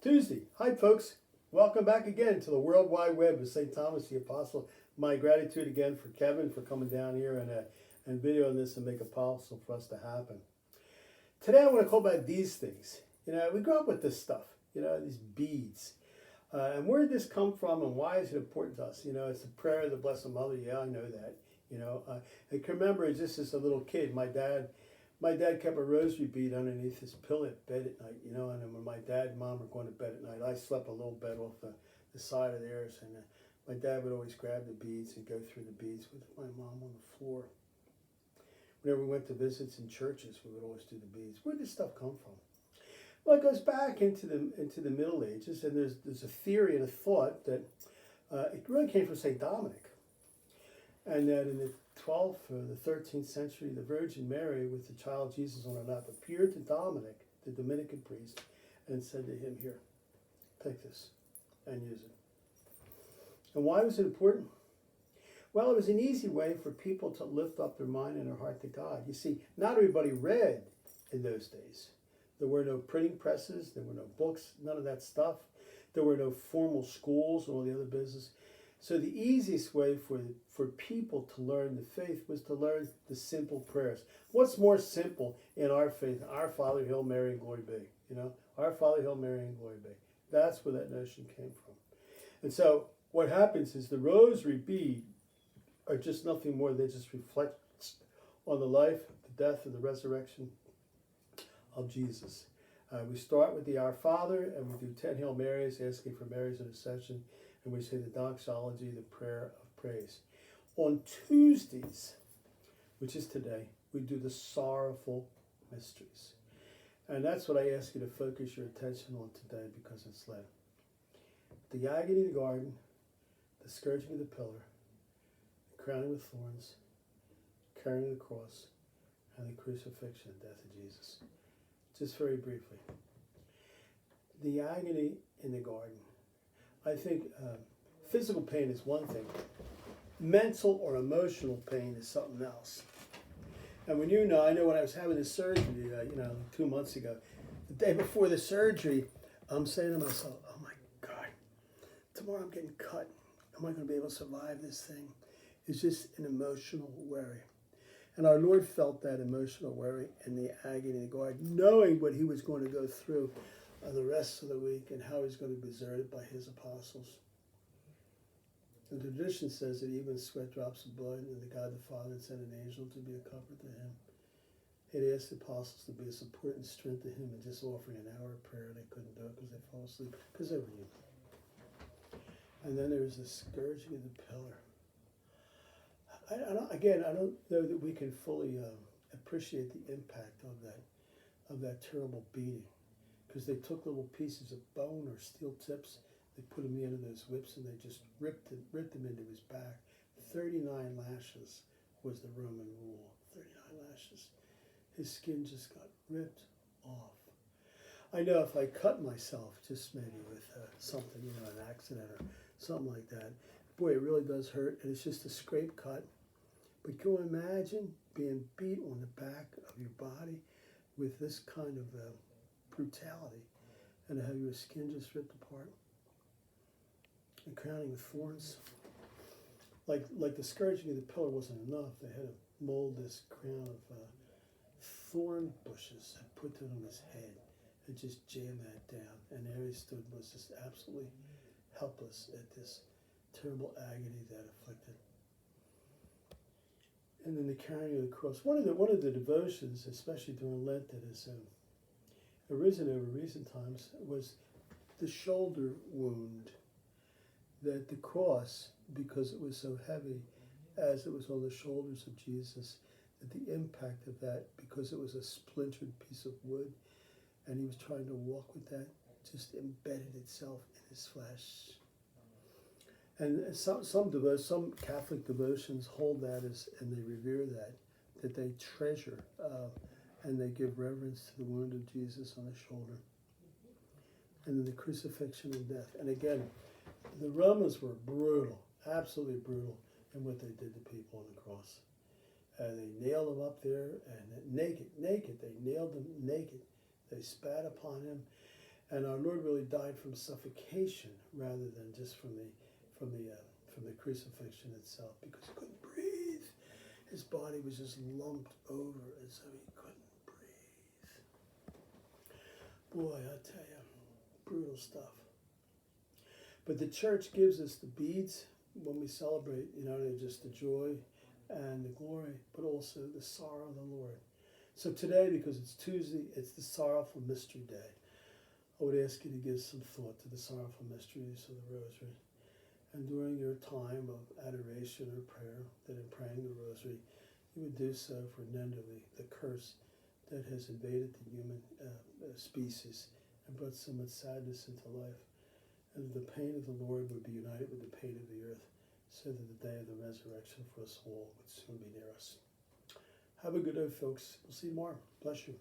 Tuesday. Hi, folks. Welcome back again to the World Wide Web of St. Thomas the Apostle. My gratitude again for Kevin for coming down here and videoing this and make it possible for us to happen. Today I want to talk about these things. We grew up with this stuff, these beads. And where did this come from and why is it important to us? It's the prayer of the Blessed Mother. Yeah, I know that. I can remember just as a little kid, my dad kept a rosary bead underneath his pillow at bed at night, and then when my dad and mom were going to bed at night, I slept a little bed off the side of theirs, and my dad would always grab the beads and go through the beads with my mom on the floor. Whenever we went to visits in churches, we would always do the beads. Where did this stuff come from? Well, it goes back into the Middle Ages, and there's a theory and a thought that it really came from St. Dominic, and that in the 12th or the 13th century, the Virgin Mary with the child Jesus on her lap appeared to Dominic, the Dominican priest, and said to him, "Here, take this and use it." And why was it important? Well, it was an easy way for people to lift up their mind and their heart to God. You see, not everybody read in those days. There were no printing presses, there were no books, none of that stuff. There were no formal schools and all the other business. So the easiest way for people to learn the faith was to learn the simple prayers. What's more simple in our faith? Our Father, Hail Mary, and glory be. Our Father, Hail Mary, and glory be. That's where that notion came from. And so what happens is the rosary bead are just nothing more. They just reflect on the life, the death, and the resurrection of Jesus. We start with the Our Father, and we do 10 Hail Marys, asking for Mary's intercession. And we say the doxology, the prayer of praise. On Tuesdays, which is today, we do the sorrowful mysteries. And that's what I ask you to focus your attention on today because it's led. The agony of the garden, the scourging of the pillar, the crowning with thorns, carrying the cross, and the crucifixion and death of Jesus. Just very briefly. The agony in the garden. I think physical pain is one thing. Mental or emotional pain is something else. And when I know when I was having this surgery, 2 months ago, the day before the surgery, I'm saying to myself, oh my God, tomorrow I'm getting cut. Am I going to be able to survive this thing? It's just an emotional worry. And our Lord felt that emotional worry and the agony in the garden, knowing what he was going to go through the rest of the week and how he's going to be deserted by his apostles. The tradition says that even sweat drops of blood, and the God the Father sent an angel to be a comfort to him. He asked the apostles to be a support and strength to him, and just offering an hour of prayer, they couldn't do it because they fell asleep, because they were human. And then there was the scourging of the pillar. I don't know that we can fully appreciate the impact of that terrible beating. Because they took little pieces of bone or steel tips, they put them into those whips, and they just ripped them into his back. 39 lashes was the Roman rule. 39 lashes. His skin just got ripped off. I know if I cut myself, just maybe with something, an accident or something like that, boy, it really does hurt, and it's just a scrape cut. But can you imagine being beat on the back of your body with this kind of brutality, and to have your skin just ripped apart, and crowning with thorns? Like the scourging of the pillar wasn't enough. They had to mold this crown of thorn bushes and put that on his head and just jam that down. And there he stood, was just absolutely helpless at this terrible agony that afflicted. And then the carrying of the cross. One of the devotions, especially during Lent, that has arisen over recent times was the shoulder wound. That the cross, because it was so heavy, as it was on the shoulders of Jesus, that the impact of that, because it was a splintered piece of wood, and he was trying to walk with that, just embedded itself in his flesh. And some Catholic devotions hold that and they revere that they treasure and they give reverence to the wound of Jesus on the shoulder. And then the crucifixion and death. And again, the Romans were brutal, absolutely brutal in what they did to people on the cross. They nailed him up there, and naked. They nailed him naked. They spat upon him, And our Lord really died from suffocation rather than just from the crucifixion itself, because he couldn't breathe. His body was just lumped over as though he couldn't breathe. Boy, I tell you, brutal stuff. But the church gives us the beads when we celebrate, just the joy and the glory, but also the sorrow of the Lord. So today, because it's Tuesday, it's the Sorrowful Mystery Day. I would ask you to give some thought to the sorrowful mysteries of the Rosary. And during your time of adoration or prayer, that in praying the Rosary, you would do so for an end of the curse that has invaded the human species and brought so much sadness into life. And the pain of the Lord would be united with the pain of the earth, so that the day of the resurrection for us all would soon be near us. Have a good day, folks. We'll see you tomorrow. Bless you.